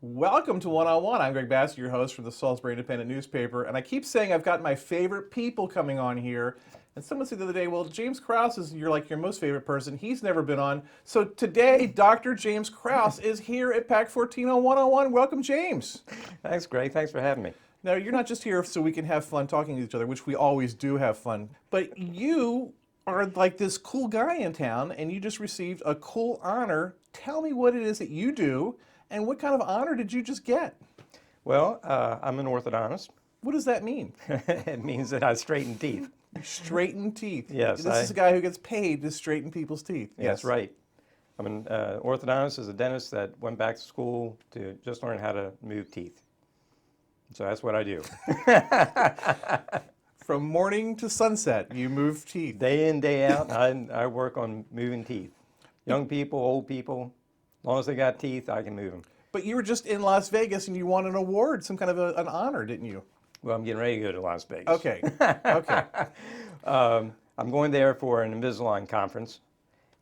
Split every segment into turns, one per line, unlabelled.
Welcome to One on One. I'm Greg Bass, your host from the Salisbury Independent newspaper, and I keep saying I've got my favorite people coming on here. And someone said the other day, well, James Krause is your most favorite person. He's never been on. So today, Dr. James Krause is here at PAC 1401. Welcome, James.
Thanks, Greg. Thanks for having me.
Now, you're not just here so we can have fun talking to each other, which we always do have fun, but you are like this cool guy in town, and you just received a cool honor. Tell me what it is that you do, and what kind of honor did you just get?
Well, I'm an orthodontist.
What does that mean?
It means that I straighten teeth.
Straighten teeth.
Yes.
This is a guy who gets paid to straighten people's teeth.
Yes, that's right. I'm an orthodontist, is a dentist that went back to school to just learn how to move teeth. So that's what I do.
From morning to sunset, you move teeth.
Day in, day out, I work on moving teeth. Young people, old people, as long as they got teeth, I can move them.
But you were just in Las Vegas and you won an award, some kind of an honor, didn't you?
Well, I'm getting ready to go to Las Vegas.
Okay, okay.
I'm going there for an Invisalign conference,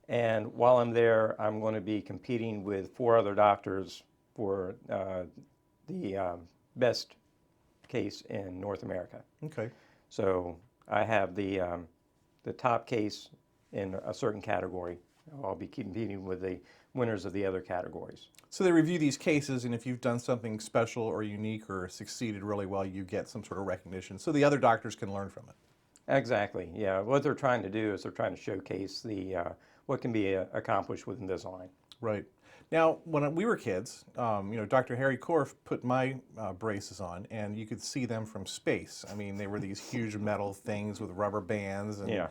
and while I'm there, I'm going to be competing with 4 other doctors for the best case in North America.
Okay.
So I have the top case in a certain category. I'll be competing with the winners of the other categories.
So they review these cases, and if you've done something special or unique or succeeded really well, you get some sort of recognition, so the other doctors can learn from it.
Exactly, yeah. What they're trying to do is they're trying to showcase the what can be accomplished with Invisalign.
Right. Now, when we were kids, Dr. Harry Korf put my braces on, and you could see them from space. I mean, they were these huge metal things with rubber bands, and
yeah.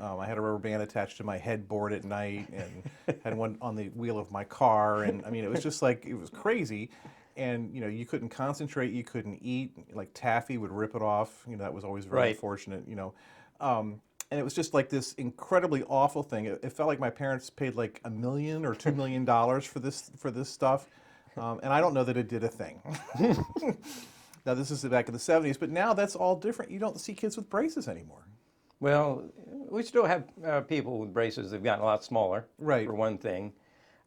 I had a rubber band attached to my headboard at night, and had one on the wheel of my car, and I mean, it was just like, it was crazy. And you couldn't concentrate, you couldn't eat, like taffy would rip it off. That was always very unfortunate. And it was just like this incredibly awful thing. It felt like my parents paid like $1 million or $2 million for this stuff, and I don't know that it did a thing. Now this is back in the 70s, but now that's all different. You don't see kids with braces anymore.
Well, we still have people with braces that've gotten a lot smaller,
right,
for one thing,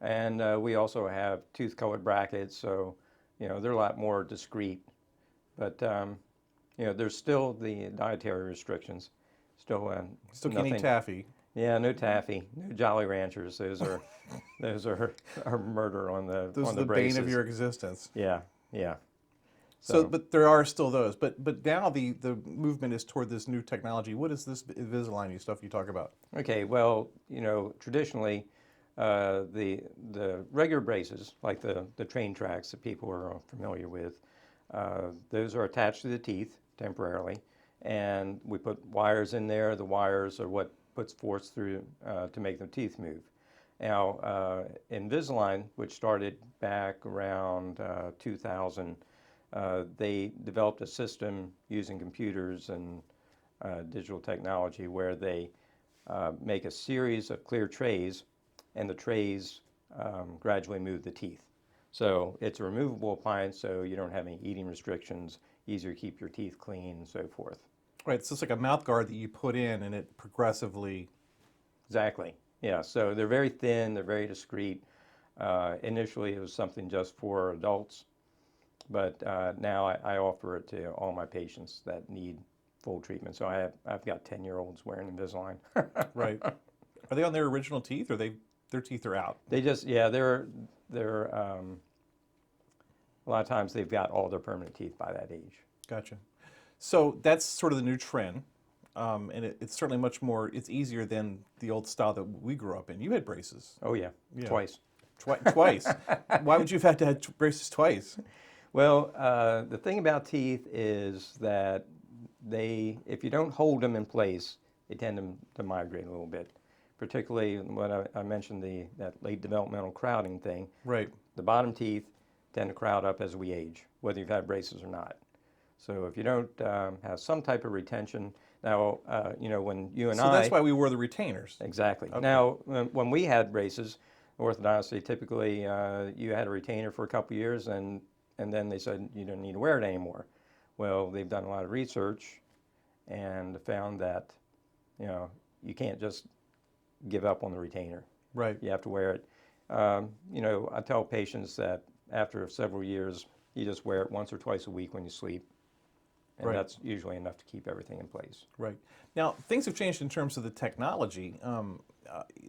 and we also have tooth-colored brackets, so they're a lot more discreet. But there's still the dietary restrictions. Still
can't eat taffy.
Yeah, no taffy, no Jolly Ranchers. Those are murder on the
Those
on
are the
braces.
bane of your existence.
Yeah, yeah.
So, but there are still those. But now the movement is toward this new technology. What is this Invisalign stuff you talk about?
Okay, well, traditionally, the regular braces, like the train tracks that people are familiar with, those are attached to the teeth temporarily, and we put wires in there. The wires are what puts force through to make the teeth move. Now, Invisalign, which started back around 2000, they developed a system using computers and digital technology where they make a series of clear trays, and the trays gradually move the teeth. So it's a removable appliance, so you don't have any eating restrictions, easier to keep your teeth clean, and so forth.
Right, so it's like a mouth guard that you put in, and it progressively...
Exactly, yeah. So they're very thin, they're very discreet. Initially, it was something just for adults, but now I offer it to all my patients that need full treatment. So I've got 10-year-olds wearing Invisalign.
Right. Are they on their original teeth, or their teeth are out?
They just, yeah, they're a lot of times they've got all their permanent teeth by that age.
Gotcha. So that's sort of the new trend, and it's certainly much more, it's easier than the old style that we grew up in. You had braces.
Oh yeah, twice.
Twice. Why would you have had to have braces twice?
Well, the thing about teeth is that if you don't hold them in place, they tend to migrate a little bit. particularly when I mentioned that late developmental crowding thing.
Right.
The bottom teeth tend to crowd up as we age, whether you've had braces or not. So if you don't have some type of retention, now, when you and
So that's why we wore the retainers.
Exactly.
Okay.
Now, when we had braces, orthodontically, typically you had a retainer for a couple years, and then they said you don't need to wear it anymore. Well, they've done a lot of research and found that, you can't just give up on the retainer.
Right.
You have to wear it. I tell patients that after several years, you just wear it once or twice a week when you sleep, and
Right.
that's usually enough to keep everything in place.
Right. Now, things have changed in terms of the technology.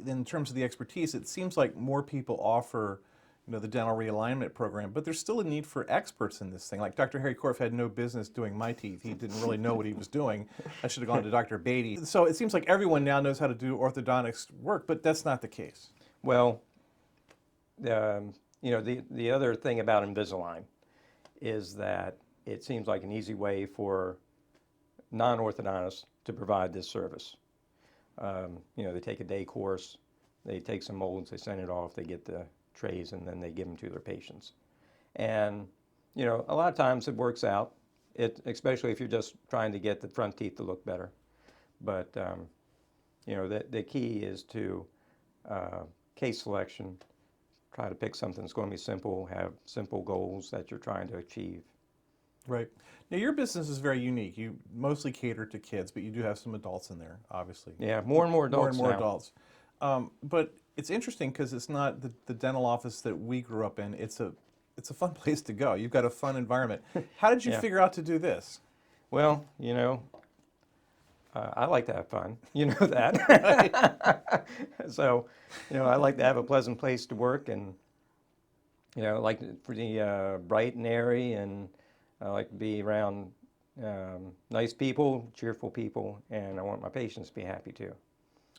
In terms of the expertise, it seems like more people offer, the dental realignment program, but there's still a need for experts in this thing. Like Dr. Harry Korf had no business doing my teeth. He didn't really know what he was doing. I should have gone to Dr. Beatty. So it seems like everyone now knows how to do orthodontics work, but that's not the case.
Well, the other thing about Invisalign is that it seems like an easy way for non-orthodontists to provide this service. They take a day course, they take some molds, they send it off, they get the trays, and then they give them to their patients. And, a lot of times it works out, especially if you're just trying to get the front teeth to look better. But, the key is to case selection, try to pick something that's going to be simple, have simple goals that you're trying to achieve.
Right. Now, your business is very unique. You mostly cater to kids, but you do have some adults in there, obviously.
Yeah, more and more adults
More and more
now.
adults. But it's interesting because it's not the dental office that we grew up in. It's a fun place to go. You've got a fun environment. How did you
Yeah.
figure out to do this?
Well, I like to have fun. You know that. So, I like to have a pleasant place to work, and, I like it pretty bright and airy, and I like to be around nice people, cheerful people, and I want my patients to be happy too.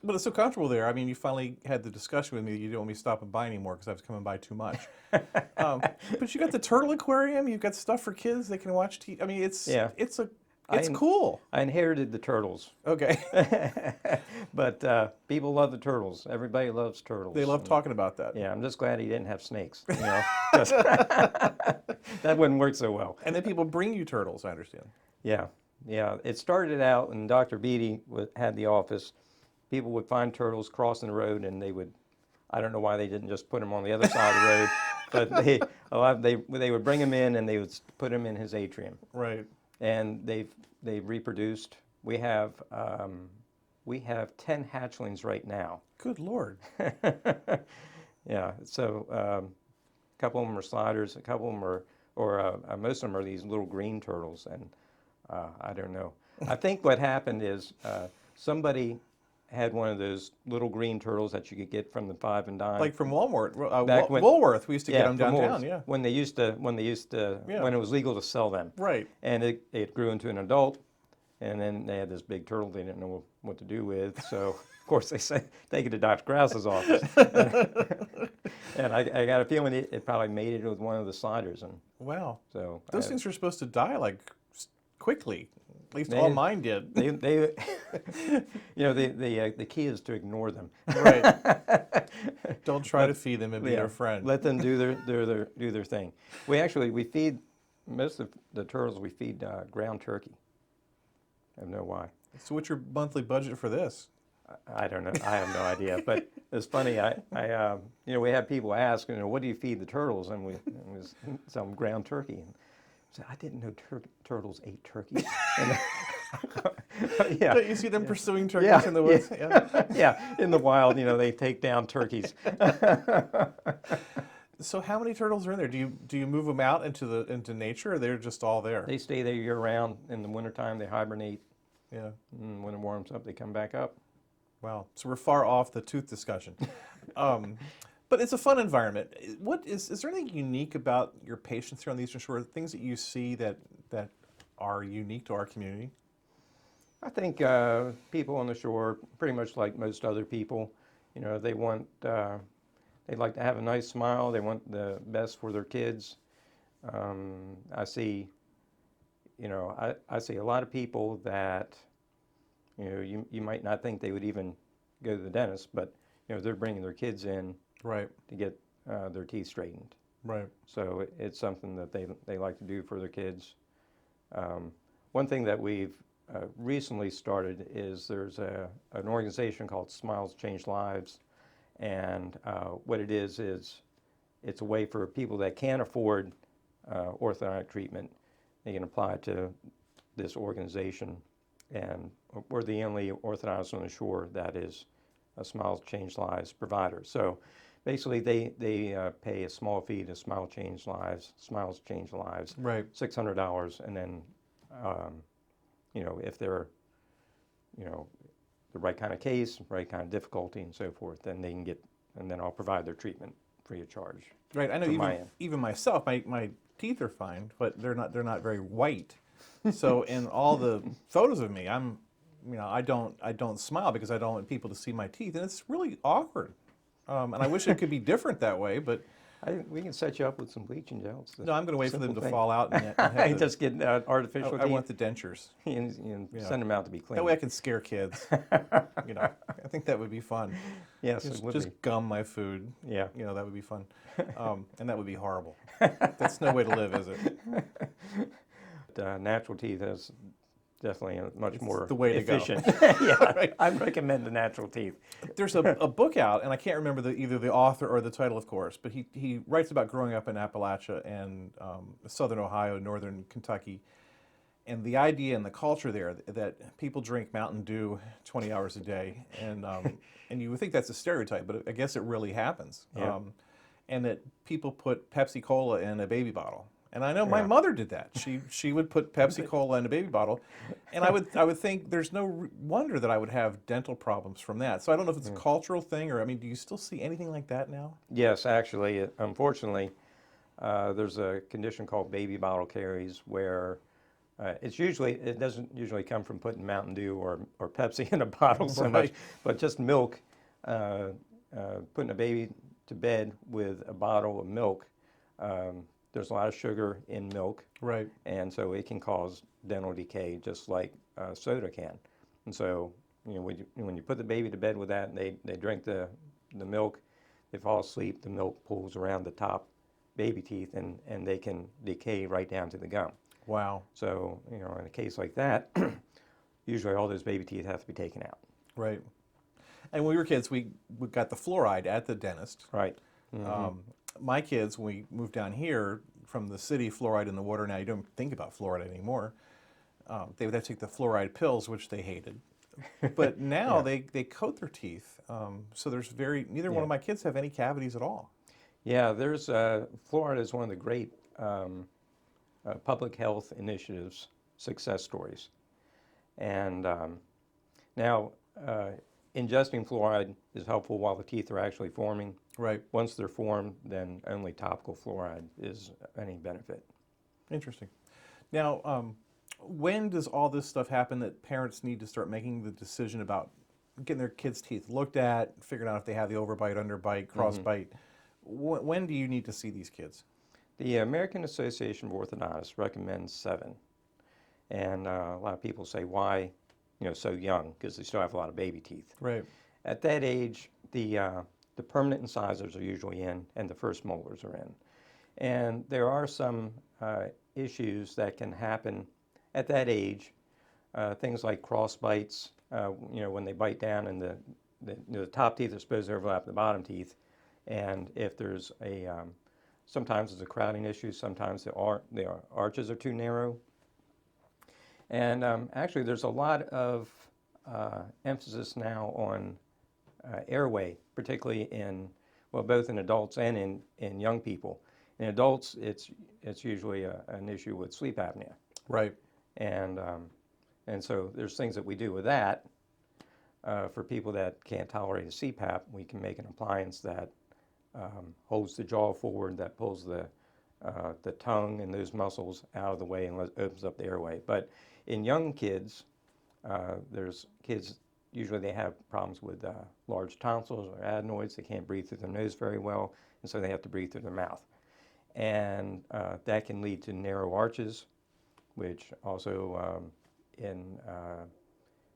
But it's so comfortable there. I mean, you finally had the discussion with me that you didn't want me to stop and buy anymore because I was coming by too much. But you got the turtle aquarium. You've got stuff for kids. They can watch TV. I mean, it's cool.
I inherited the turtles.
Okay.
But people love the turtles. Everybody loves turtles.
They love talking about that.
Yeah, I'm just glad he didn't have snakes. 'Cause that wouldn't work so well.
And then people bring you turtles, I understand.
Yeah. It started out when Dr. Beatty had the office. People would find turtles crossing the road, and I don't know why they didn't just put them on the other side of the road, but they would bring them in, and they would put them in his atrium.
Right.
And they've reproduced. We have 10 hatchlings right now.
Good Lord.
Yeah. So a couple of them are sliders. A couple of them are, most of them are these little green turtles. And I don't know. I think what happened is somebody had one of those little green turtles that you could get from the Five and Dime.
Like from Walmart,
Back when-
Woolworth. We used to get
Yeah,
them
from
downtown.
Woolworths.
Yeah.
When it was legal to sell them.
Right.
And it grew into an adult, and then they had this big turtle they didn't know what to do with. So, of course, they said, take it to Dr. Krause's office. And I got a feeling it probably mated with one of the sliders. And
Wow.
so
Those things are supposed to die like quickly. At least
They-
all mine did.
they the key is to ignore them.
Right. Don't try to feed them and be
Yeah,
their friend.
Let them do their thing. We feed most of the turtles. We feed ground turkey. I don't know why.
So what's your monthly budget for this?
I don't know. I have no idea. But it's funny. We have people ask, what do you feed the turtles? And we some ground turkey. And I said, I didn't know turtles ate turkeys. And, yeah.
Don't you see them pursuing turkeys in the woods? Yeah.
Yeah, in the wild, they take down turkeys.
So how many turtles are in there? Do you move them out into nature, or they're just all there?
They stay there year round. In the wintertime, they hibernate.
Yeah.
And when it warms up, they come back up.
Wow. So we're far off the tooth discussion. But it's a fun environment. Is there anything unique about your patients here on the Eastern Shore? Things that you see that are unique to our community?
I think people on the shore, pretty much like most other people, they like to have a nice smile. They want the best for their kids. I see a lot of people that, you might not think they would even go to the dentist, but they're bringing their kids in
Right.
to get their teeth straightened.
Right.
So it's something that they like to do for their kids. One thing that we've recently started is there's an organization called Smiles Change Lives, and what it is it's a way for people that can't afford orthodontic treatment. They can apply to this organization, and we're the only orthodontist on the shore that is a Smiles Change Lives provider. So basically, they pay a small fee to Smiles Change Lives,
Right.
$600, and then if they're the right kind of case, right kind of difficulty, and so forth, then they can get, and then I'll provide their treatment free of charge.
Right. I know
from my end.
even myself, my teeth are fine, but they're not very white. So in all the photos of me, I don't smile because I don't want people to see my teeth, and it's really awkward. And I wish it could be different that way, but
We can set you up with some bleaching gels.
no, I'm going to wait for them to
Simple thing.
fall out and have
Just get artificial
I
teeth
want the dentures.
and
Yeah.
send them out to be cleaned.
That way I can scare kids. I think that would be fun.
Yes, it would
Just
be.
gum my food.
Yeah.
That would be fun. And that would be horrible. That's no way to live, is it?
Natural teeth is definitely a much more
the way to go.
efficient. Yeah,
Right.
I recommend the natural teeth.
There's a book out, and I can't remember either the author or the title, of course, but he writes about growing up in Appalachia and southern Ohio, northern Kentucky, and the idea and the culture there that people drink Mountain Dew 20 hours a day, and you would think that's a stereotype, but I guess it really happens.
Yeah.
And that people put Pepsi Cola in a baby bottle. And I know my
Yeah.
mother did that. She would put Pepsi Cola in a baby bottle, and I would think there's no wonder that I would have dental problems from that. So I don't know if it's a cultural thing, or do you still see anything like that now?
Yes, actually, unfortunately, there's a condition called baby bottle caries where it doesn't usually come from putting Mountain Dew or Pepsi in a bottle so much,
Right.
but just milk, putting a baby to bed with a bottle of milk. There's a lot of sugar in milk,
Right.
and so it can cause dental decay just like soda can. And so, when you put the baby to bed with that, and they drink the milk, they fall asleep, the milk pulls around the top baby teeth, and they can decay right down to the gum.
Wow.
So, in a case like that, usually all those baby teeth have to be taken out.
Right. And when we were kids, we got the fluoride at the dentist.
Right.
My kids, when we moved down here from the city, fluoride in the water. Now you don't think about fluoride anymore. They would have to take the fluoride pills, which they hated. But now they coat their teeth, so there's neither one of my kids have any cavities at all.
Yeah, there's Florida is one of the great public health initiatives success stories, and now ingesting fluoride is helpful while the teeth are actually forming.
Right.
Once they're formed, then only topical fluoride is any benefit.
Interesting. Now, when does all this stuff happen that parents need to start making the decision about getting their kids' teeth looked at, figuring out if they have the overbite, underbite, crossbite? When do you need to see these kids?
The American Association of Orthodontists recommends 7. And a lot of people say, why, so young? Because they still have a lot of baby teeth.
Right.
At that age, the permanent incisors are usually in, and the first molars are in. And there are some issues that can happen at that age, things like cross bites, when they bite down and the top teeth are supposed to overlap the bottom teeth. And if there's sometimes there's a crowding issue, sometimes the arches are too narrow. And actually there's a lot of emphasis now on airway, particularly both in adults and in young people. In adults, it's usually an issue with sleep apnea.
Right.
And so there's things that we do with that. For people that can't tolerate a CPAP, we can make an appliance that holds the jaw forward, that pulls the tongue and those muscles out of the way and opens up the airway. But in young kids, there's kids, usually they have problems with large tonsils or adenoids. They can't breathe through their nose very well, and so they have to breathe through their mouth. And that can lead to narrow arches, which also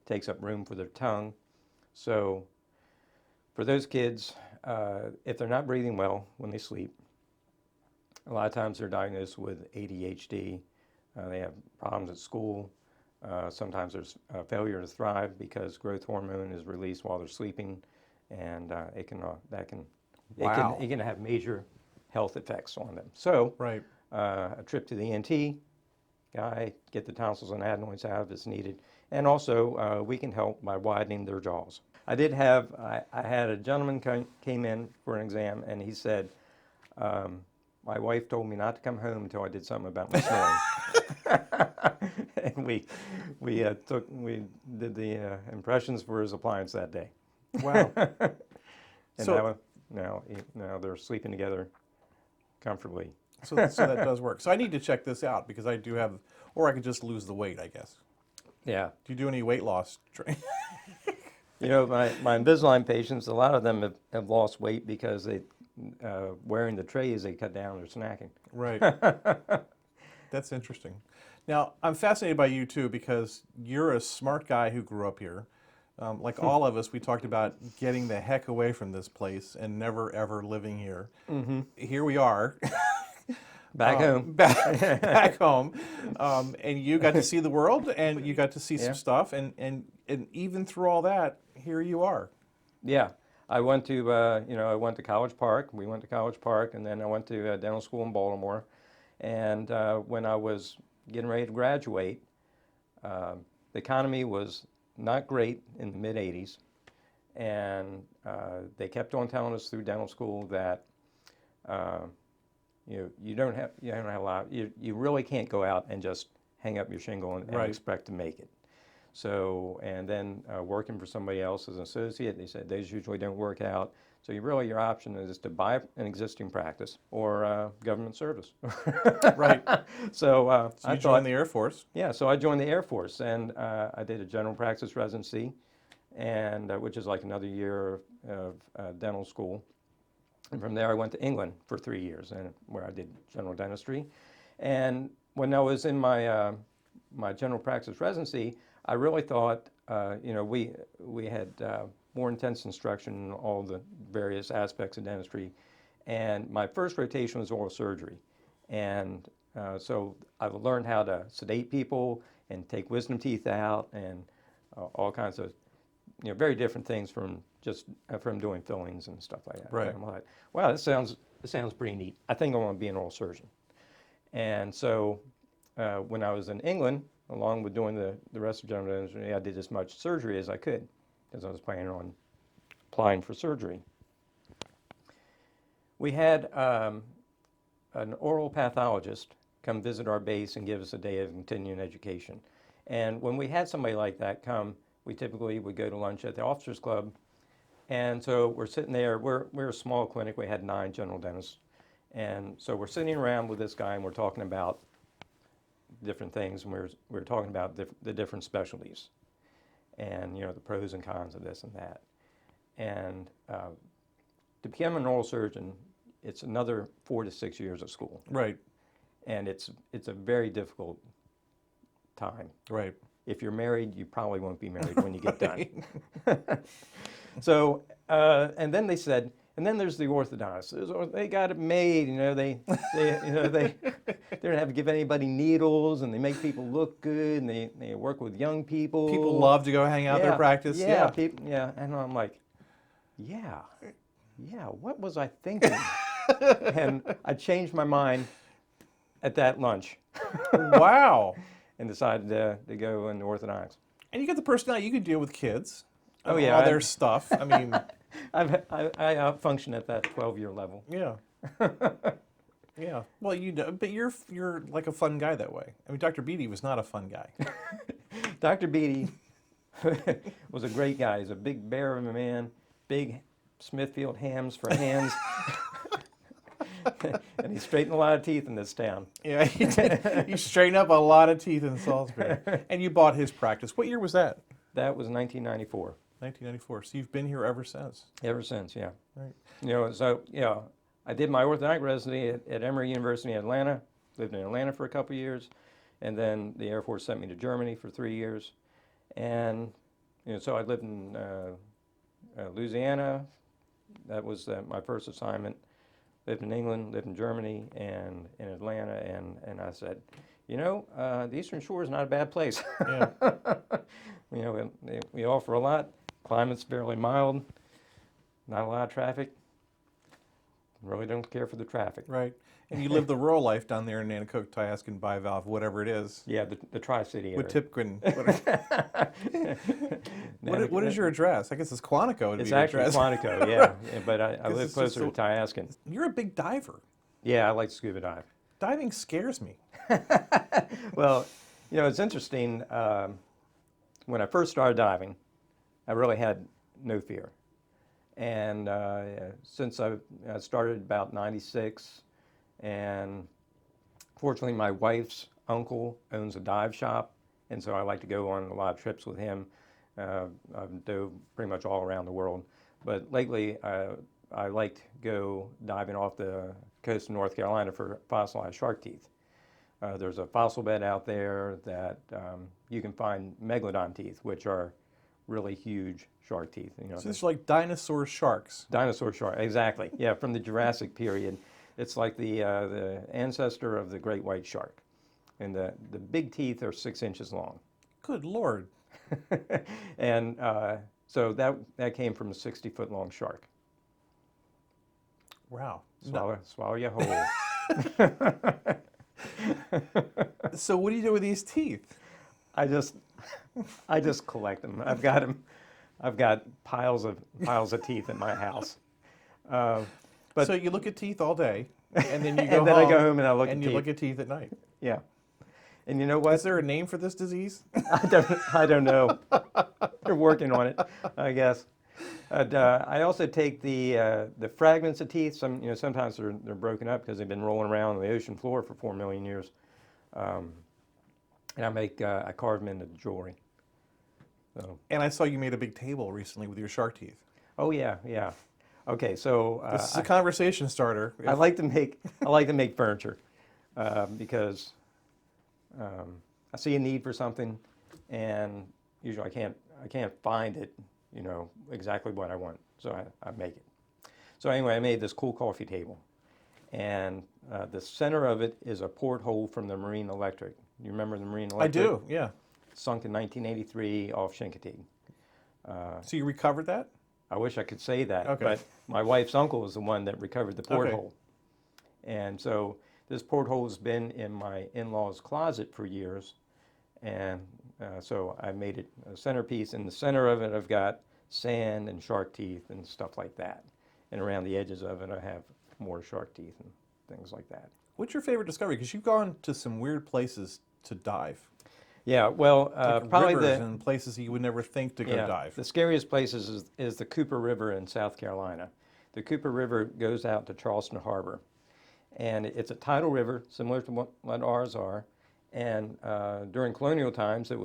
takes up room for their tongue. So For those kids, if they're not breathing well when they sleep, a lot of times they're diagnosed with ADHD. They have problems at school. Sometimes there's failure to thrive because growth hormone is released while they're sleeping, and it can have major health effects on them. So,
Right.
a trip to the ENT guy, get the tonsils and adenoids out if it's needed, and also we can help by widening their jaws. I had a gentleman came in for an exam, and he said, my wife told me not to come home until I did something about my snoring. And we did the impressions for his appliance that day.
Wow.
And
So-
now they're sleeping together comfortably.
So that does work. So I need to check this out because I do have, or I could just lose the weight, I guess.
Yeah.
Do you do any weight loss training?
You know, my Invisalign patients, a lot of them have lost weight because they wearing the trays, they cut down their snacking.
Right. That's interesting. Now, I'm fascinated by you too because you're a smart guy who grew up here. Like all of us, we talked about getting the heck away from this place and never ever living here. Mm-hmm. Here we are.
Back home.
Back home. And you got to see the world and you got to see some stuff. And even through all that, here you are.
Yeah. I went to, I went to College Park. We went to College Park, and then I went to dental school in Baltimore. And when I was getting ready to graduate, the economy was not great in the mid-'80s. And they kept on telling us through dental school that you don't have a lot. You really can't go out and just hang up your shingle and expect to make it. So, and then working for somebody else as an associate, they said those usually don't work out. So your option is to buy an existing practice or government service.
Right.
So,
So you joined the Air Force.
Yeah, so I joined the Air Force, and I did a general practice residency, and which is like another year of dental school. And from there, I went to England for 3 years, and where I did general dentistry. And when I was in my my general practice residency, I really thought, we had more intense instruction in all the various aspects of dentistry. And my first rotation was oral surgery. And so I learned how to sedate people and take wisdom teeth out and all kinds of, very different things from just from doing fillings and stuff like that.
Right.
And I'm like, wow, this sounds pretty neat. I think I want to be an oral surgeon. And so when I was in England, along with doing the rest of general dentistry, I did as much surgery as I could because I was planning on applying for surgery. We had an oral pathologist come visit our base and give us a day of continuing education. And when we had somebody like that come, we typically would go to lunch at the officers club. And so we're sitting there, we're a small clinic, we had 9 general dentists. And so we're sitting around with this guy and we're talking about different things, and we're talking about the different specialties and the pros and cons of this and that. And to become an oral surgeon, it's another 4 to 6 years of school.
Right.
And it's a very difficult time.
Right.
If you're married, you probably won't be married when you get done. So, and then they said, and then there's the orthodontists. They got it made, they don't have to give anybody needles, and they make people look good, and they work with young people.
People love to go hang out their practice.
Yeah, people, and I'm like, yeah, what was I thinking? And I changed my mind at that lunch.
Wow.
And decided to go into orthodontics.
And you get the personality. You can deal with kids.
Oh, yeah,
all their stuff. I mean,
I function at that 12-year level.
yeah. Yeah. Well, but you're like a fun guy that way. I mean, Dr. Beatty was not a fun guy.
Dr. Beatty was a great guy. He's a big bear of a man, big Smithfield hams for hands. And he straightened a lot of teeth in this town.
Yeah, he did. You straightened up a lot of teeth in Salisbury. And you bought his practice. What year was that?
That was 1994.
1994. So you've been here ever since.
Ever since, yeah.
Right.
I did my orthodontic residency at Emory University in Atlanta. Lived in Atlanta for a couple of years, and then the Air Force sent me to Germany for 3 years. And so I lived in Louisiana that was my first assignment. Lived in England, lived in Germany, and in Atlanta, and I said, you know, the Eastern Shore is not a bad place.
Yeah.
You know, we offer a lot. Climate's fairly mild, not a lot of traffic. Really don't care for the traffic.
Right. And you live the rural life down there in Nanticoke, Tiaskin, Bivalve, whatever it is.
Yeah, the Tri-City area.
With Tipquin. What is your address? I guess it's Quantico.
It's actually Quantico, yeah. But I
'Cause
live
it's
closer
just
to Tiaskin.
You're a big diver.
Yeah, I like to scuba dive.
Diving scares me.
Well, you know, it's interesting. When I first started diving, I really had no fear. And since I started about 96, and fortunately my wife's uncle owns a dive shop, and so I like to go on a lot of trips with him. I've dove pretty much all around the world. But lately, I like to go diving off the coast of North Carolina for fossilized shark teeth. There's a fossil bed out there that you can find megalodon teeth, which are really huge shark teeth. You know,
So it's like dinosaur sharks.
dinosaur shark, exactly. Yeah, from the Jurassic period. It's like the ancestor of the great white shark. And the big teeth are 6 inches long.
Good Lord.
And so that came from a 60-foot long shark.
Wow.
Swallow your whole.
So what do you do with these teeth?
I just collect them. I've got piles of teeth in my house. But
So you look at teeth all day, and then you go
and then
home,
I go home and I look at
and you
teeth.
look at teeth at night.
Yeah. And you know what?
Is there a name for this disease?
I don't know. They're working on it, I guess. I also take the fragments of teeth. Sometimes they're broken up because they've been rolling around on the ocean floor for 4 million years. And I carve them into jewelry. So.
And I saw you made a big table recently with your shark teeth.
Oh yeah. Okay, so
This is a conversation starter.
I like to make furniture because I see a need for something, and usually I can't find it, you know, exactly what I want, so I make it. So anyway, I made this cool coffee table, and the center of it is a porthole from the Marine Electric. You remember the Marine Electric?
I do, yeah.
Sunk in 1983 off Chincoteague.
So you recovered that?
I wish I could say that,
Okay.
but my wife's uncle was the one that recovered the porthole. And so this porthole has been in my in-laws' closet for years, and so I made it a centerpiece. In the center of it, I've got sand and shark teeth and stuff like that. And around the edges of it, I have more shark teeth and things like that.
What's your favorite discovery? Because you've gone to some weird places to dive.
Yeah, well,
Like
probably
rivers and places you would never think to go dive.
the scariest places is the Cooper River in South Carolina. The Cooper River goes out to Charleston Harbor, and it's a tidal river similar to what ours are. And during colonial times, there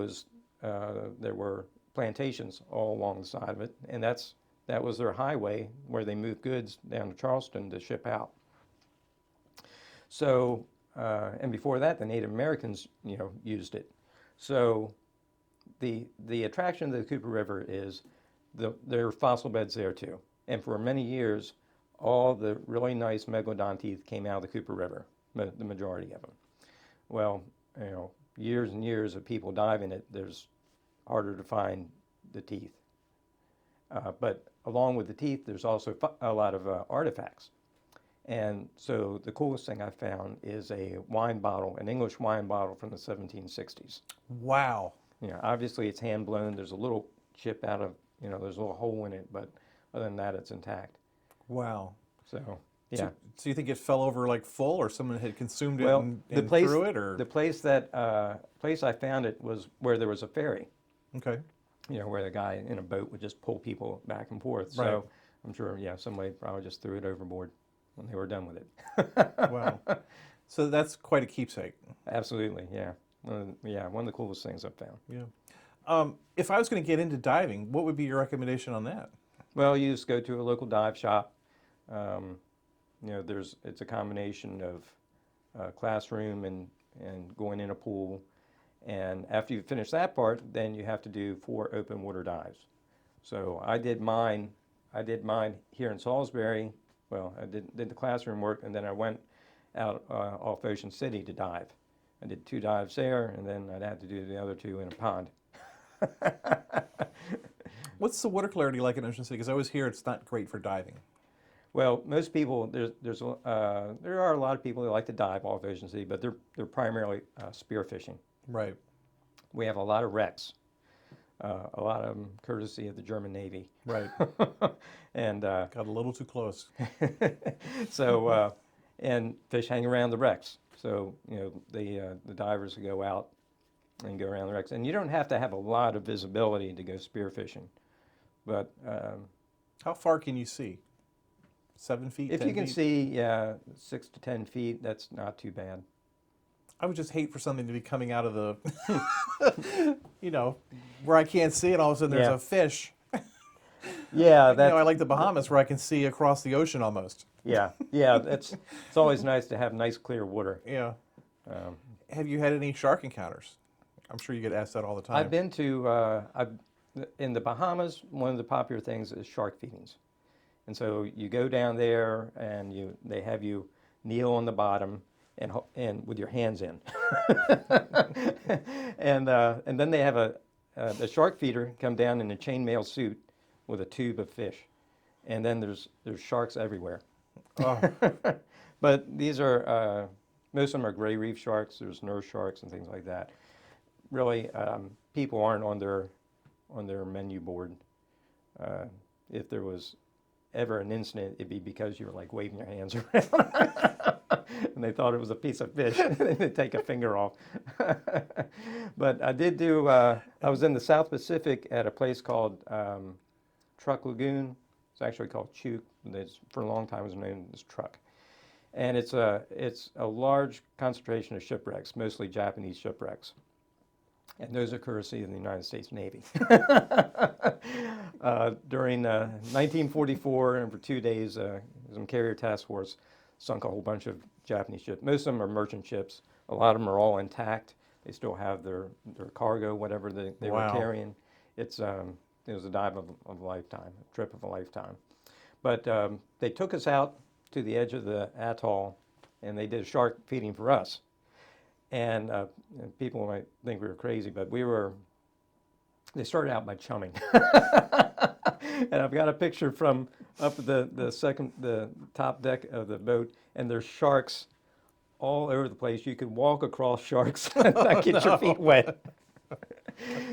were plantations all along the side of it, and that was their highway where they moved goods down to Charleston to ship out. So, and before that, the Native Americans, you know, used it. So the attraction to the Cooper River is there are fossil beds there too. And for many years, all the really nice megalodon teeth came out of the Cooper River, the majority of them. Well, you know, years and years of people diving it, there's harder to find the teeth. But along with the teeth, there's also a lot of artifacts. And so the coolest thing I found is a wine bottle, an English wine bottle from the 1760s.
Wow.
You know, obviously it's hand blown. There's a little chip out of, you know, there's a little hole in it, but other than that, it's intact.
Wow.
So, yeah.
So you think it fell over like full, or someone had consumed it
Well,
and
the place
threw it, or?
the place I found it was where there was a ferry.
Okay.
You know, where the guy in a boat would just pull people back and forth.
Right.
So I'm sure, yeah, somebody probably just threw it overboard when they were done with it.
Wow. So that's quite a keepsake.
Absolutely, yeah. One of the coolest things I've found.
Yeah. If I was going to get into diving, what would be your recommendation on that?
Well, you just go to a local dive shop. You know, it's a combination of classroom and going in a pool. And after you finish that part, then you have to do 4 open water dives. So I did mine I did mine here in Salisbury. Well, I did the classroom work, and then I went out off Ocean City to dive. I did 2 dives there, and then I'd have to do the other 2 in a pond.
What's the water clarity like in Ocean City? Because I always hear it's not great for diving.
Well, most people, there are a lot of people who like to dive off Ocean City, but they're primarily spearfishing.
Right.
We have a lot of wrecks, a lot of them courtesy of the German Navy.
Right.
And
Got a little too close.
so, and fish hang around the wrecks. So, you know, the divers go out and go around the wrecks. And you don't have to have a lot of visibility to go spearfishing. But
How far can you see? 7 feet?
if
10
you can
feet?
see, yeah, 6 to 10 feet, that's not too bad.
I would just hate for something to be coming out of the, you know, where I can't see it. All of a sudden there's
Yeah.
a fish.
Yeah,
You know, I like the Bahamas where I can see across the ocean almost.
yeah. It's always nice to have nice clear water.
Yeah.
Um,
Have you had any shark encounters? I'm sure you get asked that all the time.
I've been to in the Bahamas. One of the popular things is shark feedings, and so you go down there and they have you kneel on the bottom and with your hands in, and then they have a shark feeder come down in a chainmail suit with a tube of fish, and then there's sharks everywhere.
Oh,
But these are most of them are gray reef sharks. There's nurse sharks and things like that. Really, people aren't on their menu board. If there was ever an incident, it'd be because you were like waving your hands around, and they thought it was a piece of fish, and they'd take a finger off. But I did do. I was in the South Pacific at a place called Truck Lagoon. It's actually called Chuk. For a long time, it was known as Truck. And it's a large concentration of shipwrecks, mostly Japanese shipwrecks. And those are courtesy of the United States Navy. During 1944, and for 2 days, some carrier task force sunk a whole bunch of Japanese ships. Most of them are merchant ships. A lot of them are all intact. They still have their cargo, whatever they
Wow.
were carrying. It was a dive of a lifetime, a trip of a lifetime. But they took us out to the edge of the atoll, and they did a shark feeding for us. And people might think we were crazy, but they started out by chumming. And I've got a picture from up at the top deck of the boat, and there's sharks all over the place. You could walk across sharks and not get your feet wet.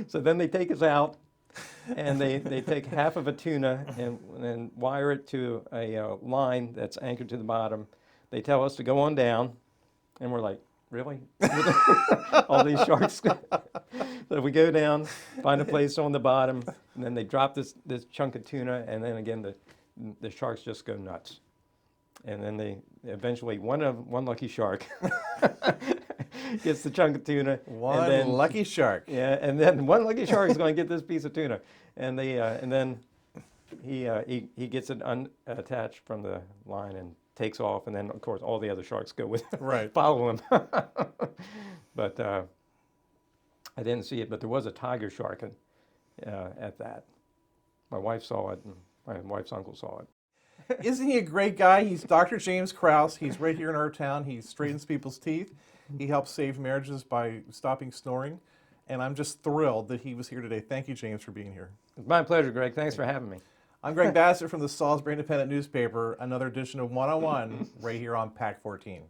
So then they take us out, and they take half of a tuna and wire it to a line that's anchored to the bottom. They tell us to go on down, and we're like, really? All these sharks. So we go down, find a place on the bottom, and then they drop this chunk of tuna, and then again the sharks just go nuts. And then they eventually one lucky shark gets the chunk of tuna.
one
and then,
lucky shark.
Yeah, and then one lucky shark is going to get this piece of tuna, and then he gets it unattached from the line and takes off, and then of course all the other sharks go with him,
Right.
follow him. But I didn't see it, but there was a tiger shark at that. My wife saw it, and my wife's uncle saw it.
Isn't he a great guy? He's Dr. James Krause. He's right here in our town. He straightens people's teeth. He helps save marriages by stopping snoring. And I'm just thrilled that he was here today. Thank you, James, for being here.
It's my pleasure, Greg. Thanks for having me.
I'm Greg Bassett from the Salisbury Independent Newspaper. Another edition of 101 right here on PAC 14.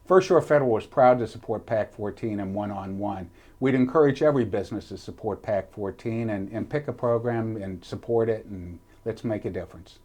First Shore Federal is proud to support PAC 14 and one-on-one. We'd encourage every business to support PAC 14 and pick a program and support it, and let's make a difference.